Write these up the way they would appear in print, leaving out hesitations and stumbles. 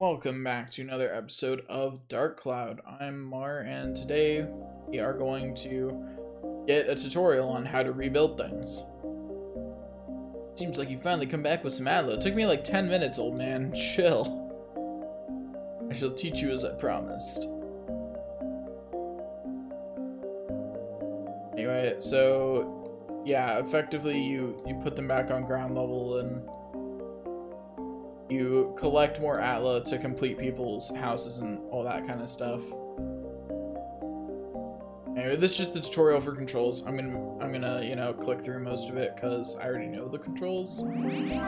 Welcome back to another episode of Dark Cloud. I'm Mar, and today we are going to get a tutorial on how to rebuild things. Seems like you finally come back with some Atla. It took me like 10 minutes, old man. Chill. I shall teach you as I promised. Anyway, so yeah, effectively you put them back on ground level and you collect more Atla to complete people's houses and all that kind of stuff. Anyway, this is just the tutorial for controls. I'm gonna click through most of it because I already know the controls.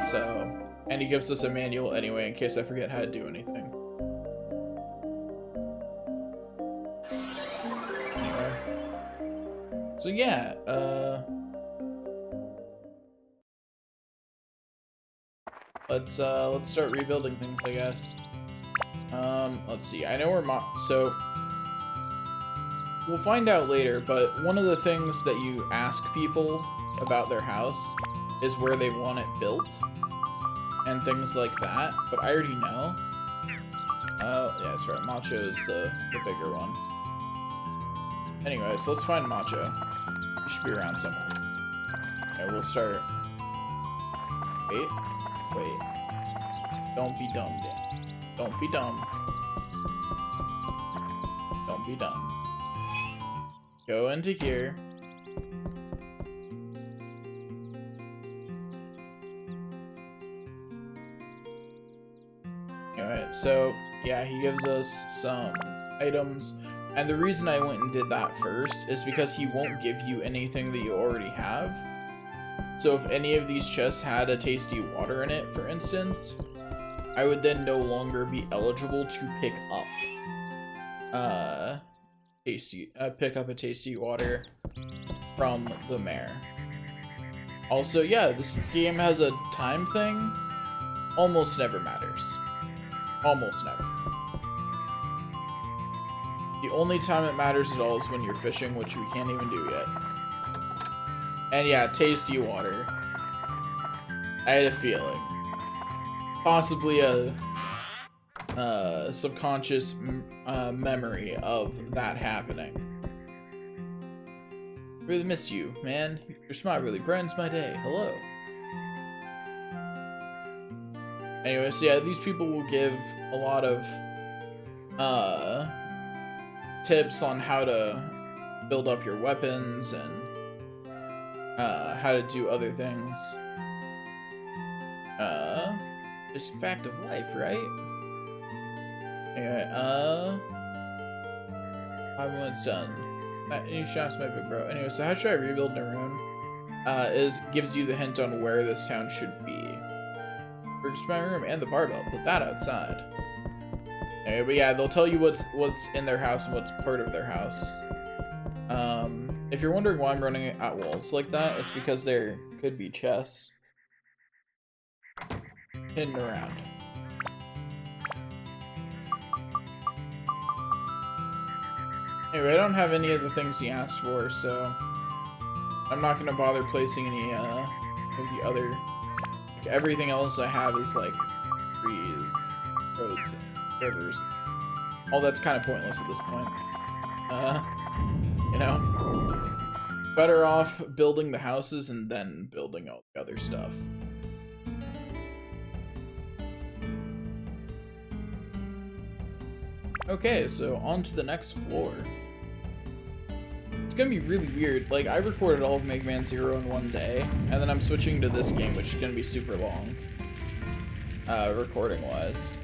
So, and he gives us a manual anyway in case I forget how to do anything. Anyway. So yeah, let's start rebuilding things, I guess. Let's see. I know where so we'll find out later, but one of the things that you ask people about their house is where they want it built and things like that, but I already know. Yeah, that's right. Macho is the bigger one. Anyway, so let's find Macho. He should be around somewhere. Okay, we'll start. Wait. Don't be dumb, Dan. Don't be dumb. Don't be dumb. Go into here. Alright, so yeah, he gives us some items. And the reason I went and did that first is because he won't give you anything that you already have. So if any of these chests had a tasty water in it, for instance, I would then no longer be eligible to pick up a tasty water from the mayor. Also, yeah, this game has a time thing. Almost never matters. Almost never. The only time it matters at all is when you're fishing, which we can't even do yet. And yeah, tasty water. I had a feeling. Possibly a subconscious memory of that happening. Really missed you, man. Your smile really brightens my day. Hello. Anyway, so yeah, these people will give a lot of tips on how to build up your weapons and how to do other things. Just a fact of life, right? Anyway, 5 minutes done. New shafts, my big bro. Anyway, so how should I rebuild Naroon? Gives you the hint on where this town should be. Works my room and the barbell. Put that outside. Anyway, but yeah, they'll tell you what's in their house and what's part of their house. If you're wondering why I'm running at walls like that, it's because there could be chests hidden around. Anyway, I don't have any of the things he asked for, so I'm not gonna bother placing any of the other. Like, everything else I have is like trees, roads, rivers. All that's kind of pointless at this point. You know, better off building the houses and then building all the other stuff. Okay, so on to the next floor. It's gonna be really weird. Like, I recorded all of Mega Man Zero in one day, and then I'm switching to this game, which is gonna be super long, recording-wise.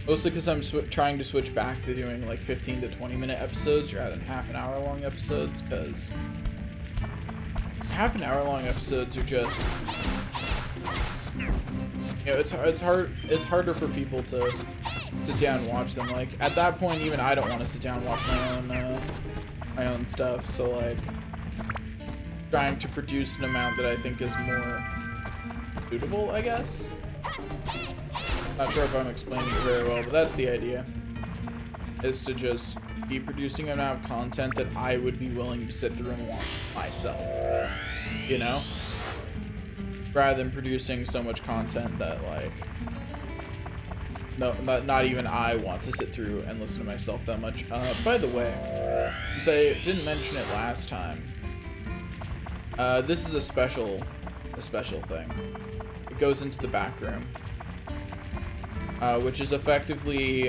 Mostly because I'm trying to switch back to doing like 15 to 20-minute episodes rather than half-an-hour-long episodes, because half-an-hour-long episodes are just, you know, it's harder for people to sit down and watch them. Like, at that point, even I don't want to sit down and watch my own stuff. So like, trying to produce an amount that I think is more suitable, I guess. Not sure if I'm explaining it very well, but that's the idea. Is to just be producing an amount of content that I would be willing to sit through and watch myself. You know? Rather than producing so much content that, like, No, not even I want to sit through and listen to myself that much. By the way, since I didn't mention it last time, this is a special thing. It goes into the back room, which is effectively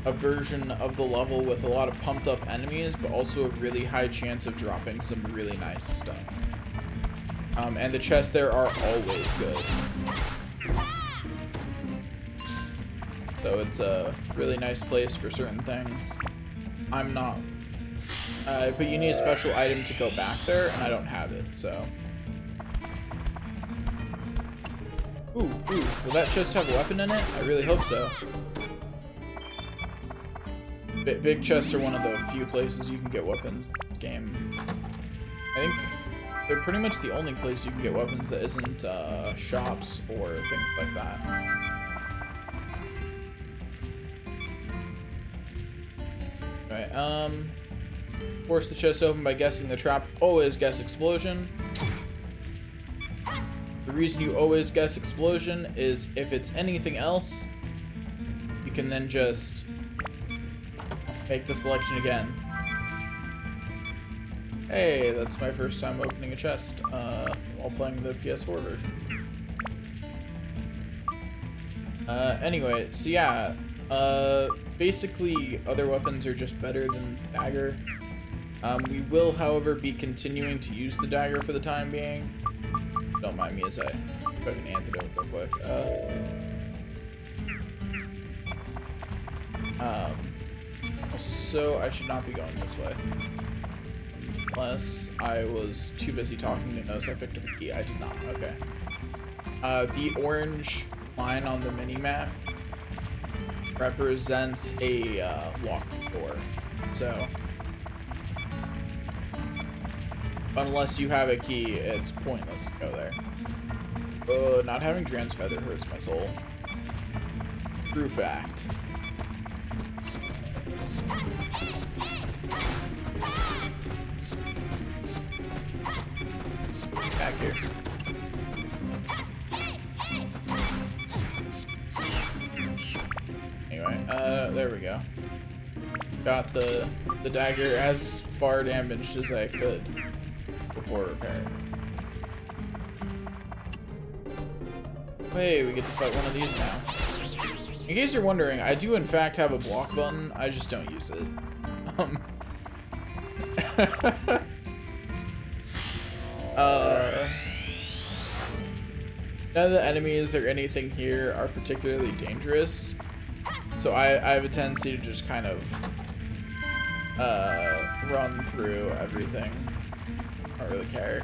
a version of the level with a lot of pumped up enemies, but also a really high chance of dropping some really nice stuff. And the chests there are always good. So it's a really nice place for certain things. I'm not. But you need a special item to go back there, and I don't have it, so. Ooh, will that chest have a weapon in it? I really hope so. Big chests are one of the few places you can get weapons in this game. I think they're pretty much the only place you can get weapons that isn't shops or things like that. Alright, force the chest open by guessing the trap. Always guess explosion. The reason you always guess explosion is if it's anything else, you can then just make the selection again. Hey, that's my first time opening a chest while playing the PS4 version. Anyway, so yeah, basically other weapons are just better than dagger. We will, however, be continuing to use the dagger for the time being. Don't mind me as I put an antidote real quick. So I should not be going this way. Unless I was too busy talking to notice I picked up a key. I did not. Okay. The orange line on the mini-map represents a locked door. So unless you have a key, it's pointless to go there. Not having Dran's feather hurts my soul. True fact. Back here. Anyway, there we go. Got the dagger as far damaged as I could before repair. Hey, we get to fight one of these now. In case you're wondering, I do in fact have a block button, I just don't use it. None of the enemies or anything here are particularly dangerous, so I have a tendency to just kind of run through everything. I don't really care.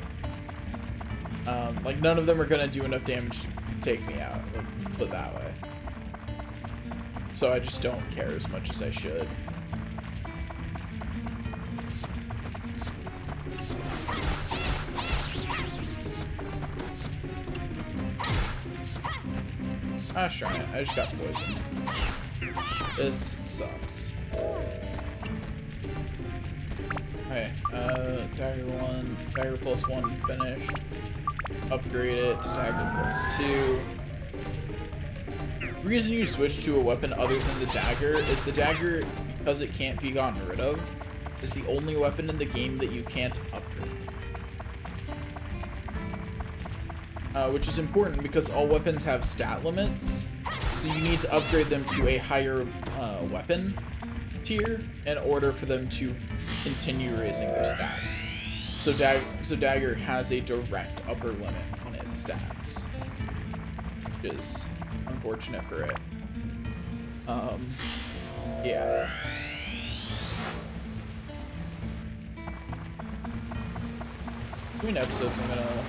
Like, none of them are gonna do enough damage to take me out, like, put it that way. So I just don't care as much as I should. Ah, darn it, I just got poisoned. This sucks. Okay, dagger 1, dagger plus 1 finished. Upgrade it to dagger plus 2. The reason you switch to a weapon other than the dagger is the dagger, because it can't be gotten rid of, is the only weapon in the game that you can't upgrade. Which is important because all weapons have stat limits, so you need to upgrade them to a higher weapon tier in order for them to continue raising their stats. So dagger has a direct upper limit on its stats, which is unfortunate for it. Yeah. Between episodes, I'm gonna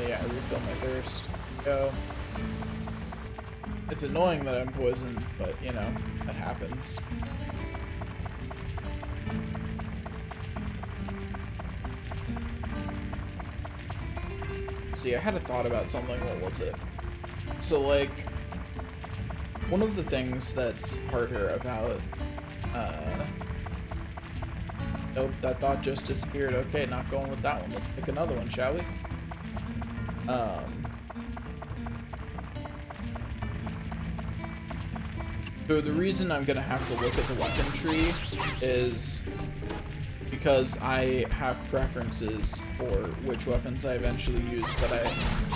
yeah, refill my thirst. Go. It's annoying that I'm poisoned, but you know, that happens. See, I had a thought about something. What was it? So, like, one of the things that's harder about, nope, that thought just disappeared. Okay, not going with that one. Let's pick another one, shall we? So the reason I'm gonna have to look at the weapon tree is because I have preferences for which weapons I eventually use, but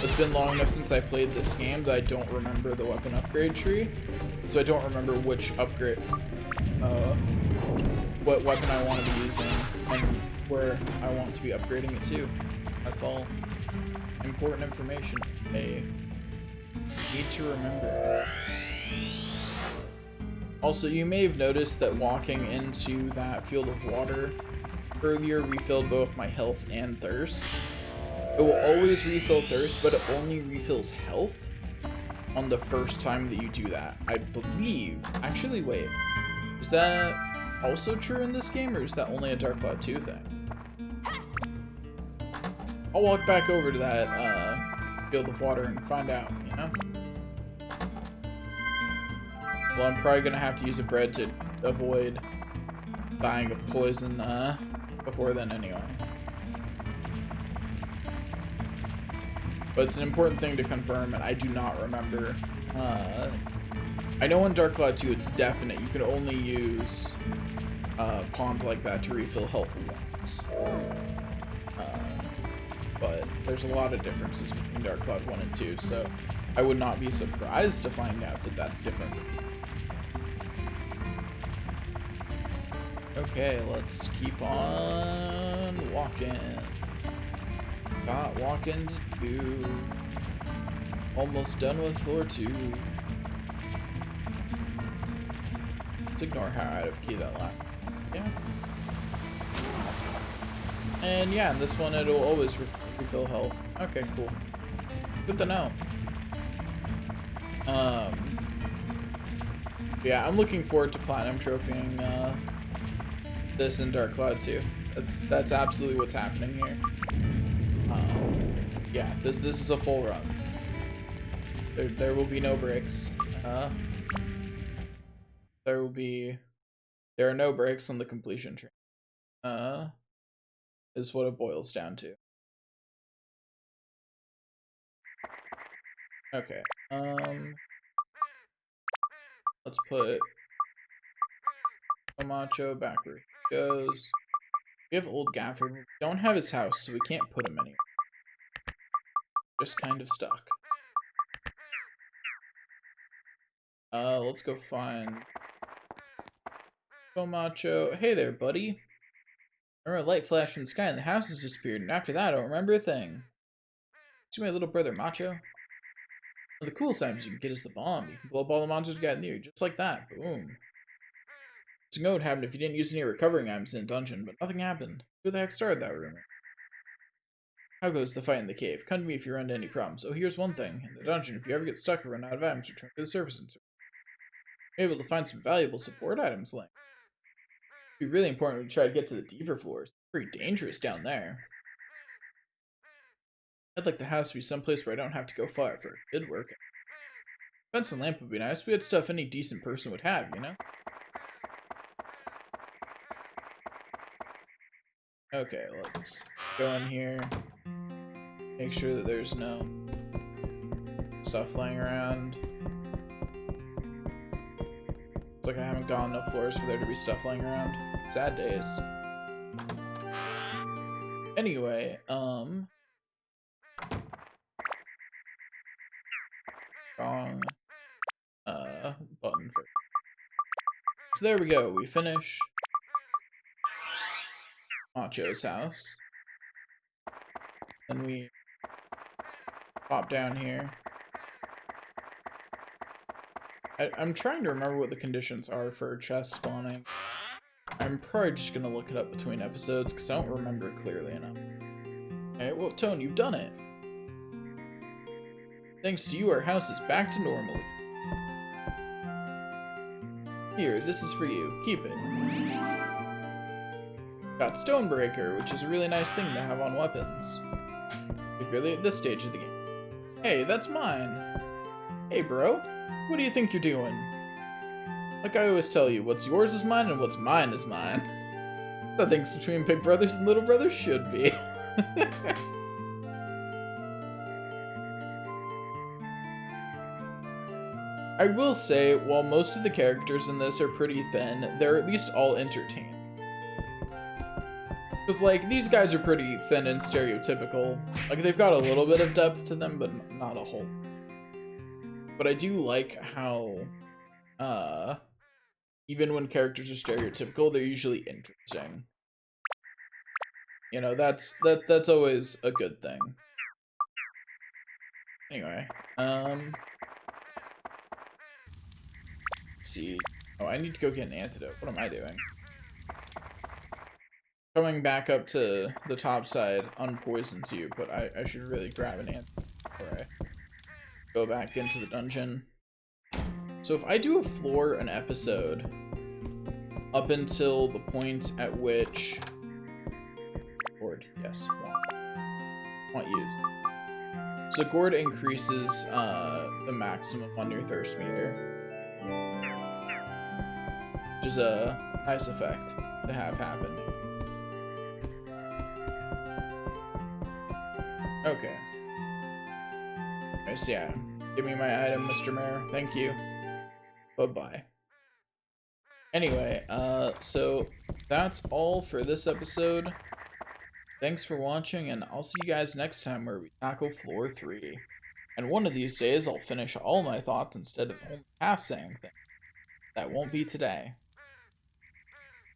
it's been long enough since I played this game that I don't remember the weapon upgrade tree, so I don't remember which upgrade, what weapon I want to be using and where I want to be upgrading it to. That's all important information I need to remember. Also, you may have noticed that walking into that field of water earlier refilled both my health and thirst. It will always refill thirst, but it only refills health on the first time that you do that, I believe. Actually, wait. Is that also true in this game, or is that only a Dark Cloud 2 thing? I'll walk back over to that field of water and find out, you know? Well, I'm probably gonna have to use a bread to avoid dying of poison before then anyway. But it's an important thing to confirm, and I do not remember. I know in Dark Cloud 2 it's definite. You can only use pond like that to refill health once. But there's a lot of differences between Dark Cloud 1 and 2, so I would not be surprised to find out that that's different. Okay, let's keep on walking. Got walking to do. Almost done with floor 2. Let's ignore how out of key that last. Yeah. And yeah, in this one it'll always refill health. Okay, cool. Good to know. Yeah, I'm looking forward to platinum trophying this in Dark Cloud 2. That's absolutely what's happening here. Yeah, this is a full run. There will be no breaks. There are no breaks on the completion train. Is what it boils down to. Okay. Let's put Camacho back where he goes. We have old Gaffer. We don't have his house, so we can't put him anywhere. Just kind of stuck. Let's go find Camacho. Hey there, buddy. I remember a light flashed from the sky and the house has disappeared, and after that I don't remember a thing. To my little brother, Macho. One of the coolest items you can get is the bomb. You can blow up all the monsters you got near you, just like that. Boom. To know what happened if you didn't use any recovering items in a dungeon, but nothing happened. Who the heck started that rumor? How goes the fight in the cave? Come to me if you run into any problems. Oh, here's one thing. In the dungeon, if you ever get stuck or run out of items, return to the surface and you're able to find some valuable support items like. It'd be really important when you try to get to the deeper floors. It's pretty dangerous down there. I'd like the house to be someplace where I don't have to go far for good work. Fence and lamp would be nice. We had stuff any decent person would have, you know? Okay, let's go in here. Make sure that there's no stuff laying around. It's like I haven't gone enough floors for there to be stuff laying around. Sad days. Anyway, wrong button for. So there we go. We finish Macho's house. Then we pop down here. I'm trying to remember what the conditions are for chest spawning. I'm probably just gonna look it up between episodes because I don't remember it clearly enough. Alright, well, Tone, you've done it. Thanks to you, our house is back to normal. Here, this is for you. Keep it. Got Stonebreaker, which is a really nice thing to have on weapons. Particularly at this stage of the game. Hey, that's mine. Hey, bro. What do you think you're doing? Like I always tell you, what's yours is mine and what's mine is mine. The things between big brothers and little brothers should be. I will say, while most of the characters in this are pretty thin, they're at least all entertaining. Because, like, these guys are pretty thin and stereotypical. Like, they've got a little bit of depth to them, but not a whole. But I do like how, even when characters are stereotypical, they're usually interesting. You know, that's always a good thing. Anyway, let's see. Oh, I need to go get an antidote. What am I doing? Coming back up to the top side unpoisons you, but I should really grab an antidote before I go back into the dungeon. So if I do a floor an episode up until the point at which gourd, yes, want used. So gourd increases the maximum on your thirst meter, which is a nice effect to have happen. Okay. Nice, yeah. Give me my item, Mr. Mayor. Thank you. Bye-bye. Anyway, so that's all for this episode. Thanks for watching, and I'll see you guys next time where we tackle Floor 3. And one of these days, I'll finish all my thoughts instead of only half saying things. That won't be today.